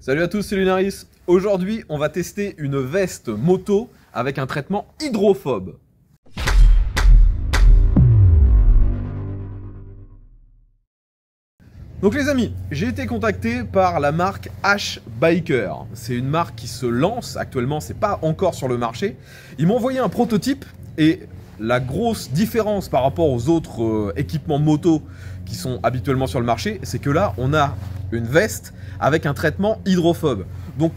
Salut à tous, c'est Lunaris. Aujourd'hui, on va tester une veste moto avec un traitement hydrophobe. Donc les amis, j'ai été contacté par la marque H-Biker. C'est une marque qui se lance actuellement, c'est pas encore sur le marché. Ils m'ont envoyé un prototype et la grosse différence par rapport aux autres équipements moto qui sont habituellement sur le marché, c'est que là, on a une veste avec un traitement hydrophobe. Donc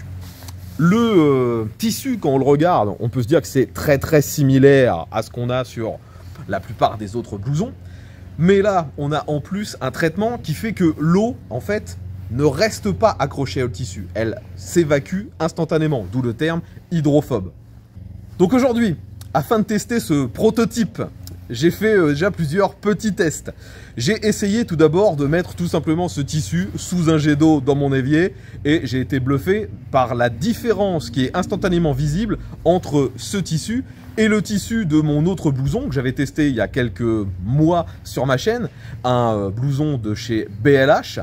le tissu, quand on le regarde, on peut se dire que c'est très similaire à ce qu'on a sur la plupart des autres blousons. Mais là, on a en plus un traitement qui fait que l'eau, en fait, ne reste pas accrochée au tissu. Elle s'évacue instantanément, d'où le terme hydrophobe. Donc aujourd'hui, afin de tester ce prototype, j'ai fait déjà plusieurs petits tests. J'ai essayé tout d'abord de mettre tout simplement ce tissu sous un jet d'eau dans mon évier et j'ai été bluffé par la différence qui est instantanément visible entre ce tissu et le tissu de mon autre blouson que j'avais testé il y a quelques mois sur ma chaîne, un blouson de chez BLH.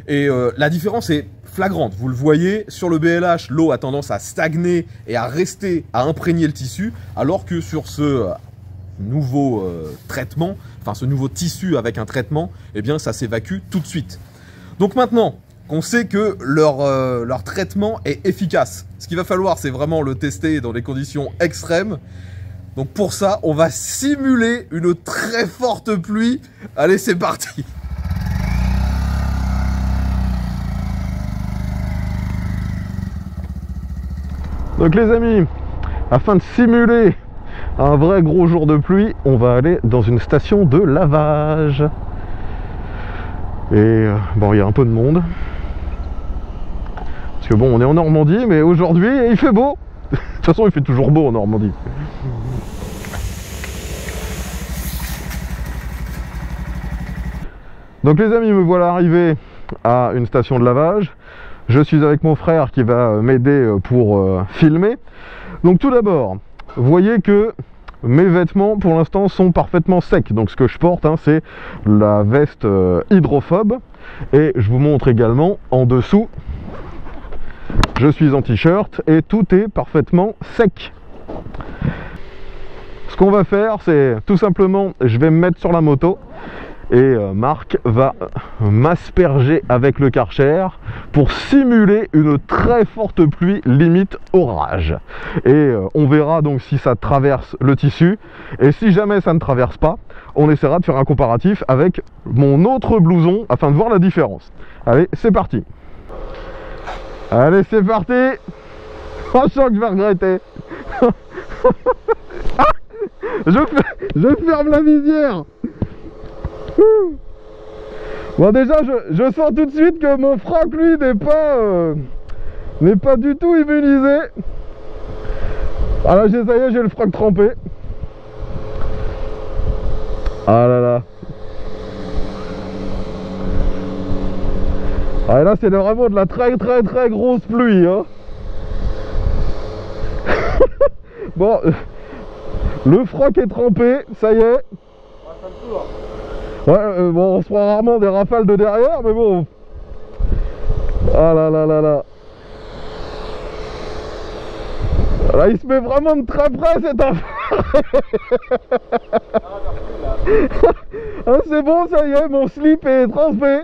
Et la différence est flagrante. Vous le voyez, sur le BLH, l'eau a tendance à stagner et à rester, à imprégner le tissu, alors que sur ce nouveau traitement, enfin ce nouveau tissu avec un traitement, eh bien ça s'évacue tout de suite. Donc maintenant qu'on sait que leur traitement est efficace, ce qu'il va falloir, c'est vraiment le tester dans des conditions extrêmes. Donc pour ça, on va simuler une très forte pluie. Allez, c'est parti! Donc les amis, afin de simuler un vrai gros jour de pluie, on va aller dans une station de lavage. Et bon, il y a un peu de monde. Parce que bon, on est en Normandie, mais aujourd'hui, il fait beau. De toute façon, il fait toujours beau en Normandie. Donc les amis, me voilà arrivé à une station de lavage. Je suis avec mon frère qui va m'aider pour filmer. Donc tout d'abord, vous voyez que mes vêtements pour l'instant sont parfaitement secs. Donc ce que je porte, hein, c'est la veste hydrophobe. Et je vous montre également en dessous, je suis en t-shirt et tout est parfaitement sec. Ce qu'on va faire, c'est tout simplement, je vais me mettre sur la moto et Marc va m'asperger avec le Karcher pour simuler une très forte pluie, limite orage. Et on verra donc si ça traverse le tissu, et si jamais ça ne traverse pas, on essaiera de faire un comparatif avec mon autre blouson afin de voir la différence. Allez, c'est parti. Allez, c'est parti. Oh, je sens que je vais regretter. Ah, je ferme la visière. Bon, déjà je sens tout de suite que mon froc lui n'est pas du tout immunisé. Ah là, ça y est, j'ai le froc trempé. Ah là là. Ah, et là c'est vraiment de la très grosse pluie, hein. Bon, le froc est trempé, ça y est. Ouais, bon, on se prend rarement des rafales de derrière, mais bon. Ah là là là là. Là, il se met vraiment de très près, cet enfant. Ah, c'est bon, ça y est, mon slip est trempé.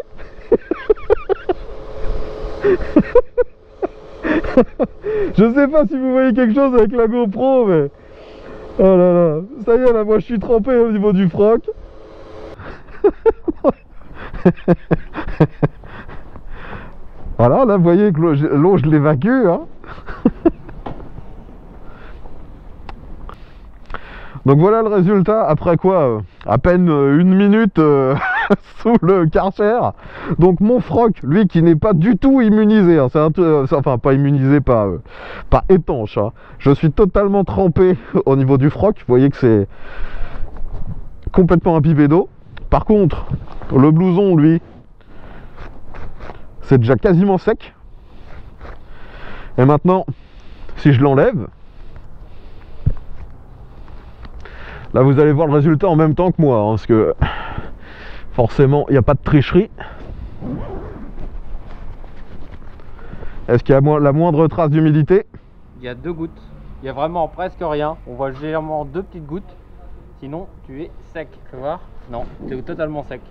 Je sais pas si vous voyez quelque chose avec la GoPro, mais... Oh là là, ça y est, là, moi, je suis trempé au niveau du froc. Voilà, là vous voyez que l'eau je l'évacue, hein. Donc voilà le résultat après quoi à peine une minute sous le Karcher. Donc mon froc, lui qui n'est pas du tout immunisé, hein, enfin pas immunisé, pas étanche, hein. Je suis totalement trempé au niveau du froc. Vous voyez que c'est complètement imbibé d'eau. Par contre, le blouson, lui, c'est déjà quasiment sec. Et maintenant, si je l'enlève, là vous allez voir le résultat en même temps que moi, hein, parce que forcément, il n'y a pas de tricherie. Est-ce qu'il y a la moindre trace d'humidité? Il y a 2 gouttes. Il y a vraiment presque rien. On voit légèrement 2 petites gouttes. Sinon, tu es sec. Tu vas voir? Non, tu es totalement sec.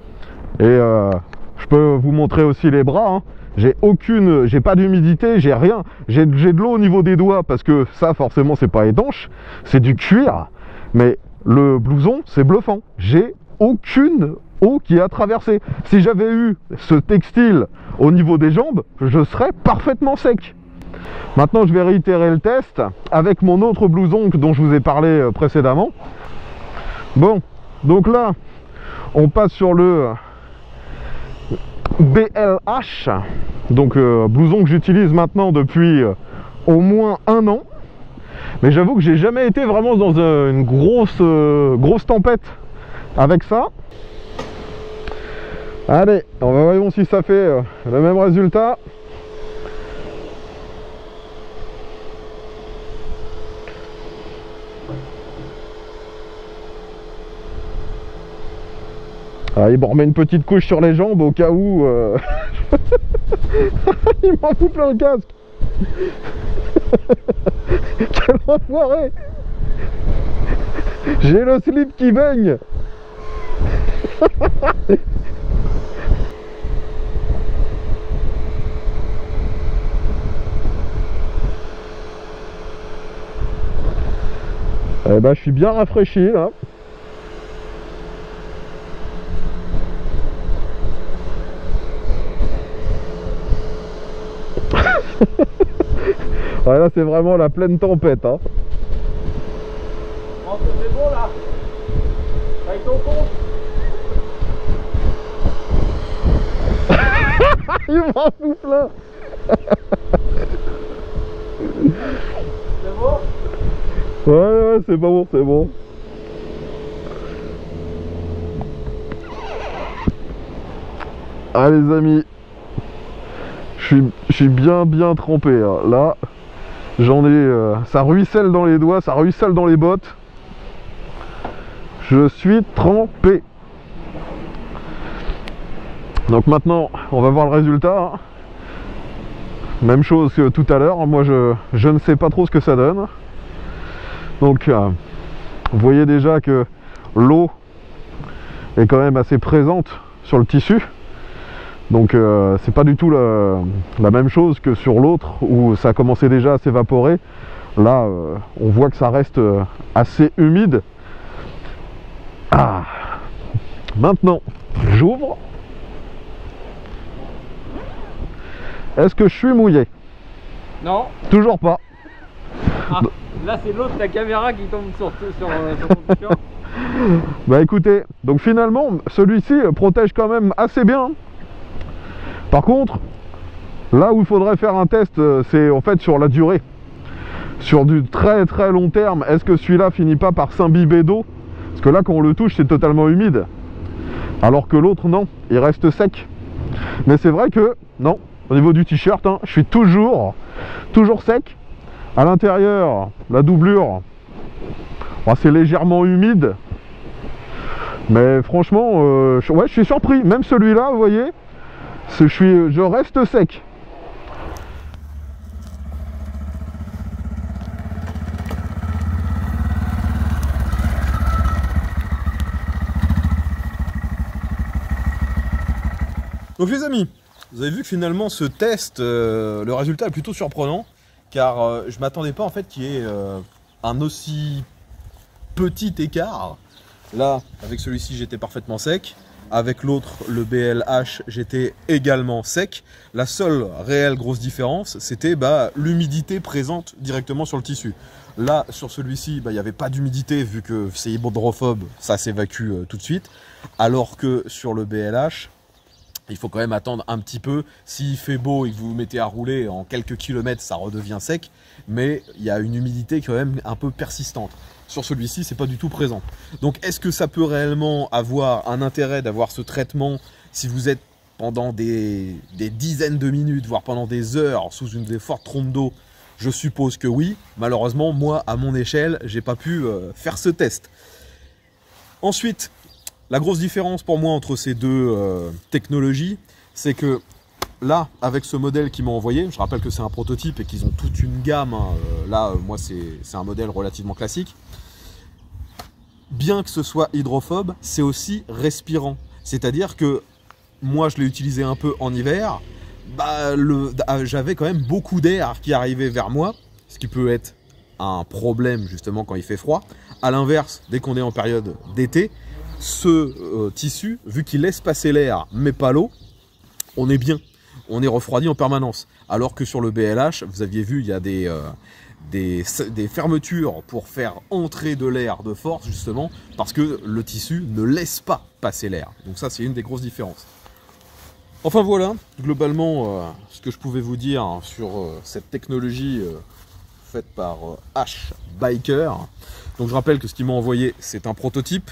Et je peux vous montrer aussi les bras. Hein. J'ai pas d'humidité, j'ai rien. J'ai de l'eau au niveau des doigts parce que ça, forcément, c'est pas étanche. C'est du cuir. Mais le blouson, c'est bluffant. J'ai aucune eau qui a traversé. Si j'avais eu ce textile au niveau des jambes, je serais parfaitement sec. Maintenant, je vais réitérer le test avec mon autre blouson dont je vous ai parlé précédemment. Bon, donc là, on passe sur le BLH, donc blouson que j'utilise maintenant depuis au moins 1 an. Mais j'avoue que j'ai jamais été vraiment dans une grosse tempête avec ça. Allez, on va voir si ça fait le même résultat. Ah, il m'en remet une petite couche sur les jambes au cas où... il m'en fout plein le casque. Quel enfoiré. J'ai le slip qui baigne. Eh ben, je suis bien rafraîchi là. Ouais, là c'est vraiment la pleine tempête hein. Oh, c'est bon là. Avec ton compte. Il m'en fout plein. C'est bon? Ouais, c'est bon, c'est bon. Ah les amis, je suis bien trempé hein. Là j'en ai ça ruisselle dans les doigts, ça ruisselle dans les bottes. Je suis trempé. Donc maintenant on va voir le résultat hein. Même chose que tout à l'heure. Moi je ne sais pas trop ce que ça donne. Donc vous voyez déjà que l'eau est quand même assez présente sur le tissu. Donc c'est pas du tout la même chose que sur l'autre où ça a commencé déjà à s'évaporer. Là on voit que ça reste assez humide. Ah. Maintenant j'ouvre. Est-ce que je suis mouillé? Non. Toujours pas. Ah, là c'est l'autre, la caméra qui tombe sur ton t-shirt. Bah écoutez, donc finalement celui-ci protège quand même assez bien. Par contre, là où il faudrait faire un test, c'est en fait sur la durée. Sur du très long terme, est-ce que celui-là finit pas par s'imbiber d'eau? Parce que là, quand on le touche, c'est totalement humide. Alors que l'autre, non, il reste sec. Mais c'est vrai que, non, au niveau du t-shirt, hein, je suis toujours sec. À l'intérieur, la doublure, bon, c'est légèrement humide. Mais franchement, ouais, je suis surpris. Même celui-là, vous voyez, je reste sec. Donc les amis, vous avez vu que finalement ce test, le résultat est plutôt surprenant, car je m'attendais pas en fait qu'il y ait un aussi petit écart. Là, avec celui-ci, j'étais parfaitement sec. Avec l'autre, le BLH, j'étais également sec. La seule réelle grosse différence, c'était l'humidité présente directement sur le tissu. Là, sur celui-ci, il n'y avait pas d'humidité vu que c'est hydrophobe, ça s'évacue tout de suite. Alors que sur le BLH, il faut quand même attendre un petit peu. S'il fait beau et que vous vous mettez à rouler, en quelques kilomètres, ça redevient sec. Mais il y a une humidité quand même un peu persistante. Sur celui-ci, c'est pas du tout présent. Donc, est-ce que ça peut réellement avoir un intérêt d'avoir ce traitement si vous êtes pendant des dizaines de minutes, voire pendant des heures, sous une des fortes trompes d'eau? Je suppose que oui. Malheureusement, moi, à mon échelle, j'ai pas pu faire ce test. Ensuite, la grosse différence pour moi entre ces deux technologies, c'est que là, avec ce modèle qu'ils m'ont envoyé, je rappelle que c'est un prototype et qu'ils ont toute une gamme, hein. Là, moi, c'est un modèle relativement classique. Bien que ce soit hydrophobe, c'est aussi respirant. C'est-à-dire que moi, je l'ai utilisé un peu en hiver, bah, j'avais quand même beaucoup d'air qui arrivait vers moi, ce qui peut être un problème justement quand il fait froid. À l'inverse, dès qu'on est en période d'été, ce tissu, vu qu'il laisse passer l'air mais pas l'eau, on est bien, on est refroidi en permanence. Alors que sur le BLH, vous aviez vu, il y a des fermetures pour faire entrer de l'air de force justement, parce que le tissu ne laisse pas passer l'air. Donc ça, c'est une des grosses différences. Enfin voilà, globalement, ce que je pouvais vous dire sur cette technologie faite par Ash Biker. Donc je rappelle que ce qu'ils m'ont envoyé, c'est un prototype.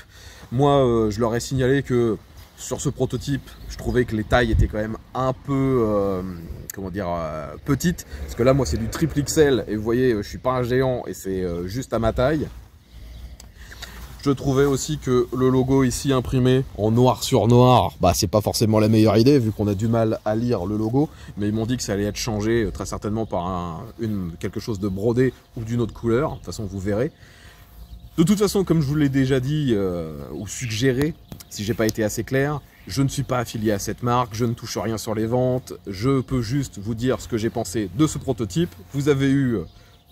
Moi, je leur ai signalé que sur ce prototype, je trouvais que les tailles étaient quand même un peu, comment dire, petites. Parce que là, moi, c'est du triple XL et vous voyez, je suis pas un géant et c'est juste à ma taille. Je trouvais aussi que le logo ici imprimé en noir sur noir, bah c'est pas forcément la meilleure idée vu qu'on a du mal à lire le logo, mais ils m'ont dit que ça allait être changé très certainement par quelque chose de brodé ou d'une autre couleur. De toute façon, vous verrez. De toute façon, comme je vous l'ai déjà dit ou suggéré, si j'ai pas été assez clair, je ne suis pas affilié à cette marque, je ne touche rien sur les ventes, je peux juste vous dire ce que j'ai pensé de ce prototype. Vous avez eu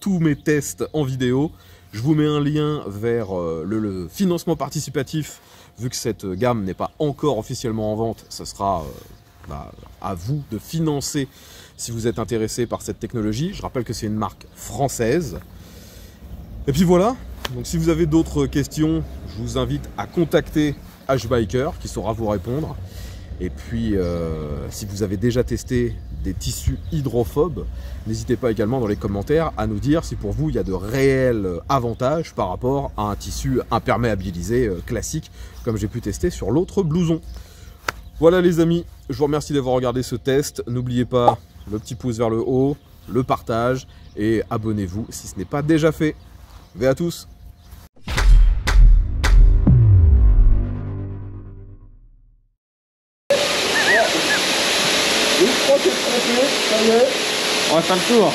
tous mes tests en vidéo. Je vous mets un lien vers le financement participatif, vu que cette gamme n'est pas encore officiellement en vente, ça sera à vous de financer si vous êtes intéressé par cette technologie. Je rappelle que c'est une marque française. Et puis voilà, donc si vous avez d'autres questions, je vous invite à contacter Ash Biker qui saura vous répondre. Et puis si vous avez déjà testé des tissus hydrophobes, n'hésitez pas également dans les commentaires à nous dire si pour vous il y a de réels avantages par rapport à un tissu imperméabilisé classique comme j'ai pu tester sur l'autre blouson. Voilà les amis, je vous remercie d'avoir regardé ce test. N'oubliez pas le petit pouce vers le haut, le partage et abonnez-vous si ce n'est pas déjà fait. Ve à tous. On va faire le tour.